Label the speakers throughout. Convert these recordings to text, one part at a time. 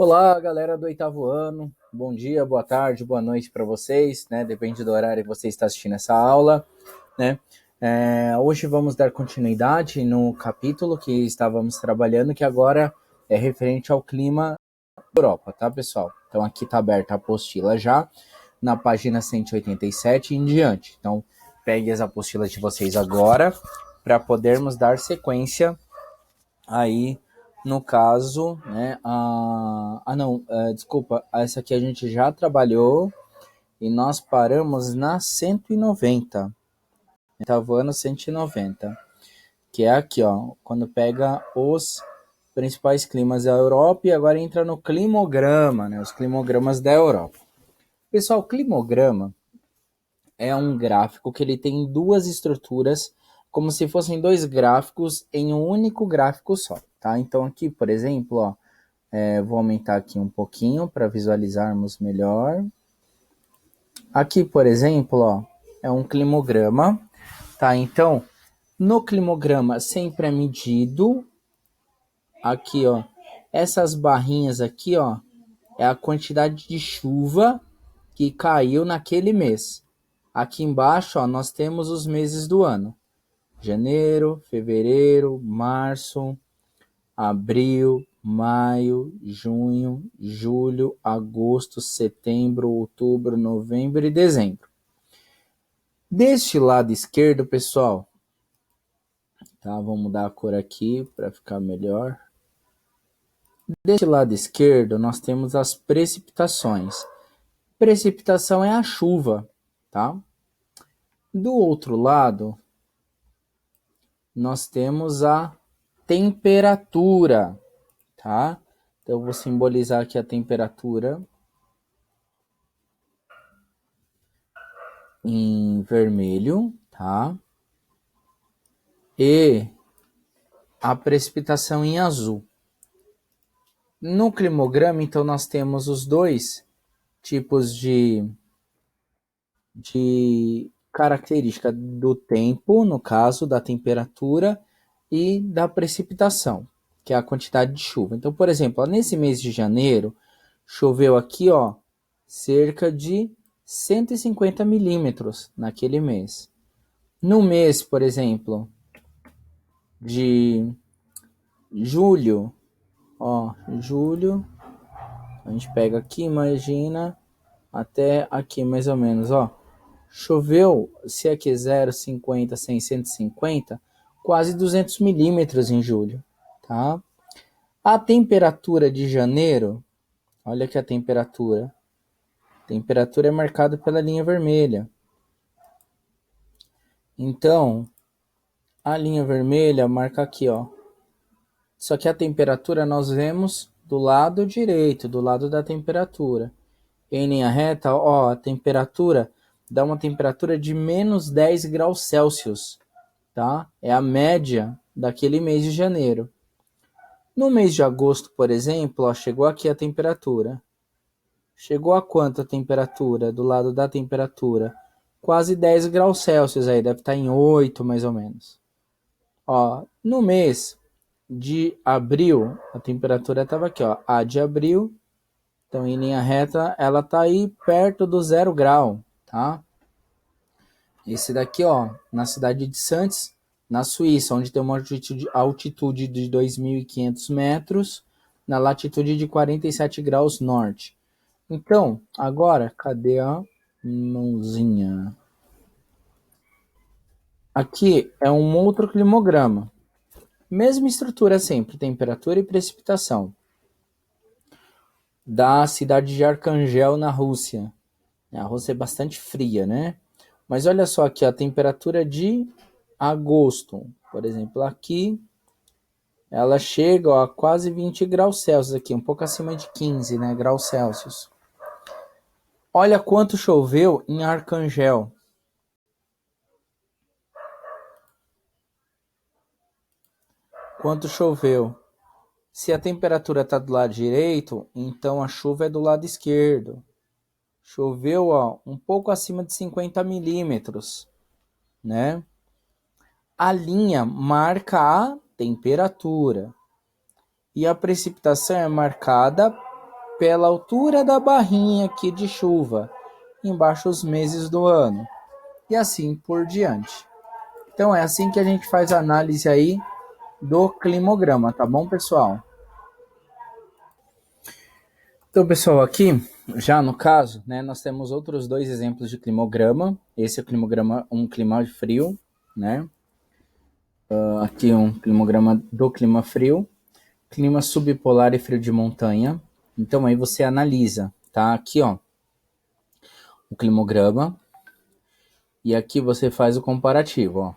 Speaker 1: Olá, galera do oitavo ano. Bom dia, boa tarde, boa noite para vocês, né? Depende do horário que você está assistindo essa aula, né? Hoje vamos dar continuidade no capítulo que estávamos trabalhando, que agora é referente ao clima da Europa, tá, pessoal? Então aqui está aberta a apostila já, na página 187 e em diante. Então pegue as apostilas de vocês agora para podermos dar sequência aí no caso, né? Desculpa, essa aqui a gente já trabalhou e nós paramos na 190. Oitavo ano 190, que é aqui, ó, quando pega os principais climas da Europa e agora entra no climograma, né? Os climogramas da Europa. Pessoal, climograma é um gráfico que ele tem duas estruturas, como se fossem dois gráficos em um único gráfico só, tá? Então aqui, por exemplo, ó, vou aumentar aqui um pouquinho para visualizarmos melhor. Aqui, por exemplo, ó, é um climograma, tá? Então, no climograma sempre é medido aqui, ó, essas barrinhas aqui, ó, é a quantidade de chuva que caiu naquele mês. Aqui embaixo, ó, nós temos os meses do ano: janeiro, fevereiro, março, abril, maio, junho, julho, agosto, setembro, outubro, novembro e dezembro. Deste lado esquerdo, pessoal, tá? Vou mudar a cor aqui para ficar melhor. Deste lado esquerdo, nós temos as precipitações. Precipitação é a chuva, tá? Do outro lado, nós temos a temperatura, tá? Então, eu vou simbolizar aqui a temperatura em vermelho, tá? E a precipitação em azul. No climograma, então, nós temos os dois tipos de característica do tempo, no caso, da temperatura e da precipitação, que é a quantidade de chuva. Então, por exemplo, nesse mês de janeiro, choveu aqui, ó, cerca de 150 milímetros naquele mês. No mês, por exemplo, de julho, ó, julho, a gente pega aqui, imagina, até aqui mais ou menos, ó, choveu, se aqui é 0,50, 100, 150, quase 200 milímetros em julho, tá? A temperatura de janeiro, olha aqui a temperatura é marcada pela linha vermelha. Então, a linha vermelha marca aqui, ó. Só que a temperatura nós vemos do lado direito, do lado da temperatura. Em linha reta, ó, a temperatura dá uma temperatura de menos 10 graus Celsius, tá? É a média daquele mês de janeiro. No mês de agosto, por exemplo, ó, chegou aqui a temperatura. Chegou a quanto a temperatura do lado da temperatura? Quase 10 graus Celsius aí, deve estar em 8 mais ou menos. Ó, no mês de abril, a temperatura estava aqui, ó, A de abril, então em linha reta, ela tá aí perto do 0 grau, tá? Esse daqui, ó, na cidade de Santos, na Suíça, onde tem uma altitude de 2.500 metros, na latitude de 47 graus norte. Então, agora, cadê a mãozinha? Aqui é um outro climograma. Mesma estrutura sempre, temperatura e precipitação. Da cidade de Arcangel, na Rússia. A Rússia é bastante fria, né? Mas olha só aqui, a temperatura de agosto. Por exemplo, aqui ela chega, ó, a quase 20 graus Celsius aqui, um pouco acima de 15, né, graus Celsius. Olha quanto choveu em Arcangel. Quanto choveu? Se a temperatura está do lado direito, então a chuva é do lado esquerdo. Choveu, ó, um pouco acima de 50 milímetros, né? A linha marca a temperatura e a precipitação é marcada pela altura da barrinha aqui de chuva, embaixo os meses do ano, e assim por diante. Então é assim que a gente faz a análise aí do climograma, tá bom, pessoal? Então, pessoal, aqui, já no caso, né, nós temos outros dois exemplos de climograma. Esse é o climograma, um clima frio, né? Aqui um climograma do clima frio, clima subpolar e frio de montanha. Então aí você analisa, tá? Aqui, ó, o climograma, e aqui você faz o comparativo, ó.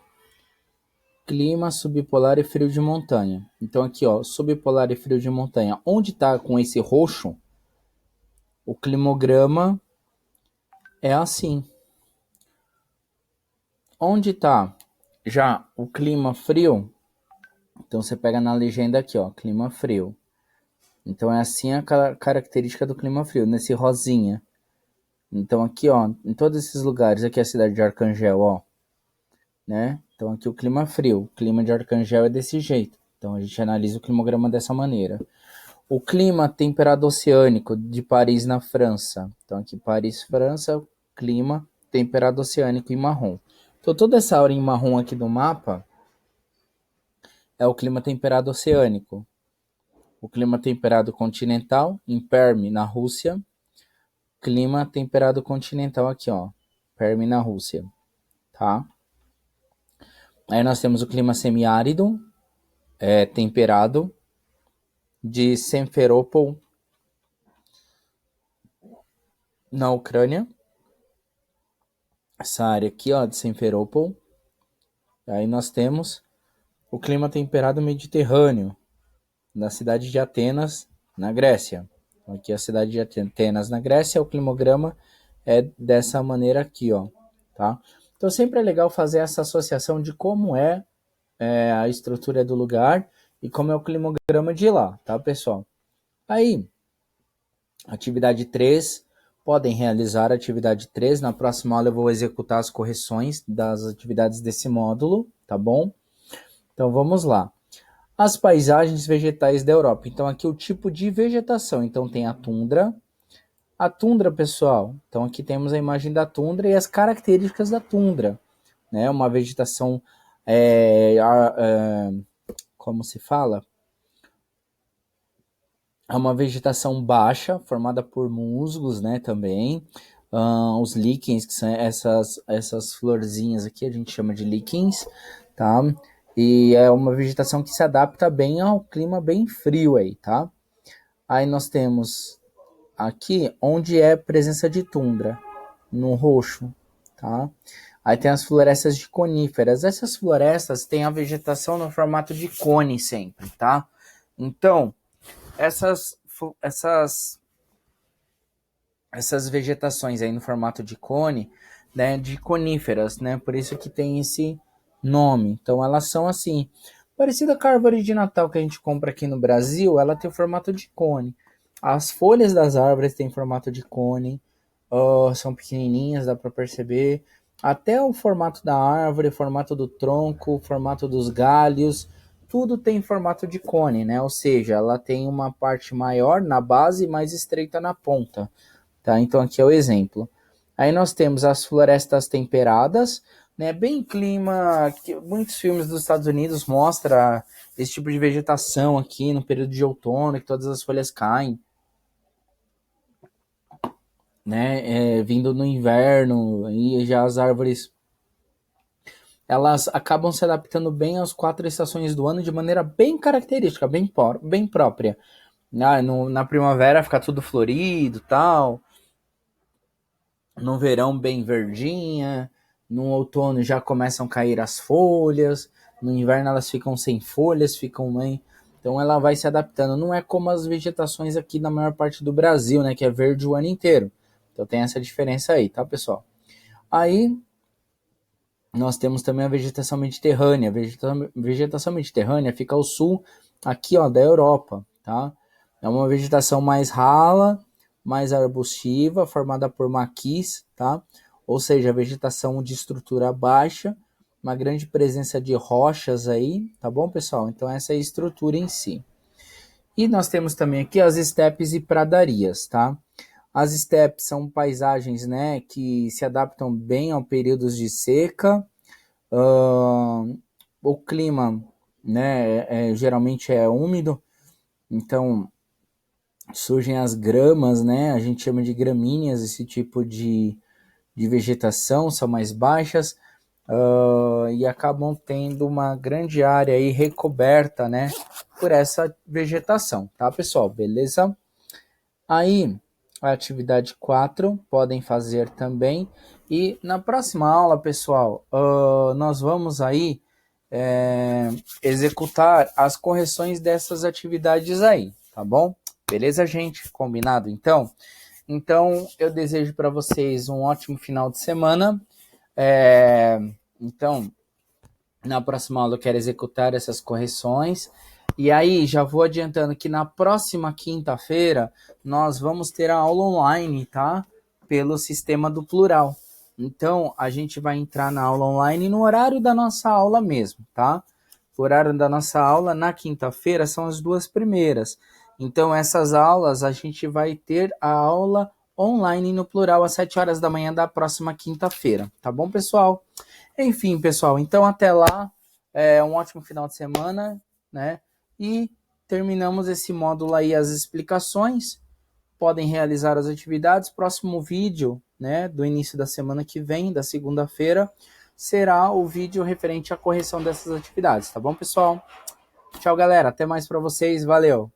Speaker 1: Clima subpolar e frio de montanha. Então aqui, ó, subpolar e frio de montanha. Onde tá com esse roxo, o climograma é assim. Onde tá já o clima frio, então você pega na legenda aqui, ó, clima frio. Então é assim a característica do clima frio, nesse rosinha. Então aqui, ó, em todos esses lugares, aqui é a cidade de Arcangel, ó, né? Então aqui o clima frio, o clima de Arcangel é desse jeito. Então a gente analisa o climograma dessa maneira. O clima temperado oceânico de Paris, na França. Então aqui Paris, França, clima temperado oceânico em marrom. Então toda essa área em marrom aqui do mapa é o clima temperado oceânico. O clima temperado continental em Perm, na Rússia. Clima temperado continental aqui, ó, Perm, na Rússia, tá? Aí nós temos o clima semiárido, temperado, de Simferopol, na Ucrânia. Essa área aqui, ó, de Simferopol. Aí nós temos o clima temperado mediterrâneo, na cidade de Atenas, na Grécia. Aqui a cidade de Atenas, na Grécia, o climograma é dessa maneira aqui, ó, tá? Então sempre é legal fazer essa associação de como é a estrutura do lugar e como é o climograma de lá, tá, pessoal? Aí, atividade 3, podem realizar a atividade 3. Na próxima aula eu vou executar as correções das atividades desse módulo, tá bom? Então vamos lá. As paisagens vegetais da Europa. Então aqui o tipo de vegetação. Então tem a tundra. A tundra, pessoal. Então aqui temos a imagem da tundra e as características da tundra, né? Uma vegetação, como se fala? É uma vegetação baixa, formada por musgos, né, também. Os líquens, que são essas florzinhas aqui, a gente chama de líquens, tá? E é uma vegetação que se adapta bem ao clima bem frio aí, tá? Aí nós temos aqui onde é presença de tundra, no roxo, tá? Aí tem as florestas de coníferas. Essas florestas têm a vegetação no formato de cone sempre, tá? Então, essas vegetações aí no formato de cone, né, de coníferas, né, por isso que tem esse nome. Então elas são assim, parecida com a árvore de Natal que a gente compra aqui no Brasil, ela tem o formato de cone. As folhas das árvores têm formato de cone, são pequenininhas, dá para perceber. Até o formato da árvore, o formato do tronco, o formato dos galhos, tudo tem formato de cone, né? Ou seja, ela tem uma parte maior na base e mais estreita na ponta, tá? Então aqui é o exemplo. Aí nós temos as florestas temperadas, né? Bem clima, que muitos filmes dos Estados Unidos mostram esse tipo de vegetação aqui no período de outono, que todas as folhas caem, né? Vindo no inverno e já as árvores elas acabam se adaptando bem às 4 estações do ano de maneira bem característica, bem própria. Na primavera fica tudo florido e tal, no verão bem verdinha, no outono já começam a cair as folhas, no inverno elas ficam sem folhas, ficam bem... Então ela vai se adaptando, não é como as vegetações aqui na maior parte do Brasil, né, que é verde o ano inteiro. Então tem essa diferença aí, tá, pessoal? Aí nós temos também a vegetação mediterrânea. A vegetação mediterrânea fica ao sul aqui, ó, da Europa, tá? É uma vegetação mais rala, mais arbustiva, formada por maquis, tá? Ou seja, vegetação de estrutura baixa, uma grande presença de rochas aí, tá bom, pessoal? Então essa é a estrutura em si. E nós temos também aqui as estepes e pradarias, tá? As estepes são paisagens, né, que se adaptam bem a períodos de seca. O clima, né, geralmente é úmido, então surgem as gramas, né, a gente chama de gramíneas, esse tipo de vegetação, são mais baixas, e acabam tendo uma grande área aí recoberta, né, por essa vegetação, tá, pessoal? Beleza? Aí, a atividade 4 podem fazer também. E na próxima aula, pessoal, nós vamos aí executar as correções dessas atividades aí, tá bom? Beleza, gente? Combinado, então? Então, eu desejo para vocês um ótimo final de semana. Então, na próxima aula eu quero executar essas correções. E aí, já vou adiantando que na próxima quinta-feira nós vamos ter a aula online, tá? Pelo sistema do plural. Então, a gente vai entrar na aula online no horário da nossa aula mesmo, tá? O horário da nossa aula na quinta-feira são as duas primeiras. Então, essas aulas a gente vai ter a aula online no plural às 7 horas da manhã da próxima quinta-feira, tá bom, pessoal? Enfim, pessoal, então até lá, um ótimo final de semana, né? E terminamos esse módulo aí, as explicações. Podem realizar as atividades. Próximo vídeo, né, do início da semana que vem, da segunda-feira, será o vídeo referente à correção dessas atividades, tá bom, pessoal? Tchau, galera. Até mais para vocês. Valeu!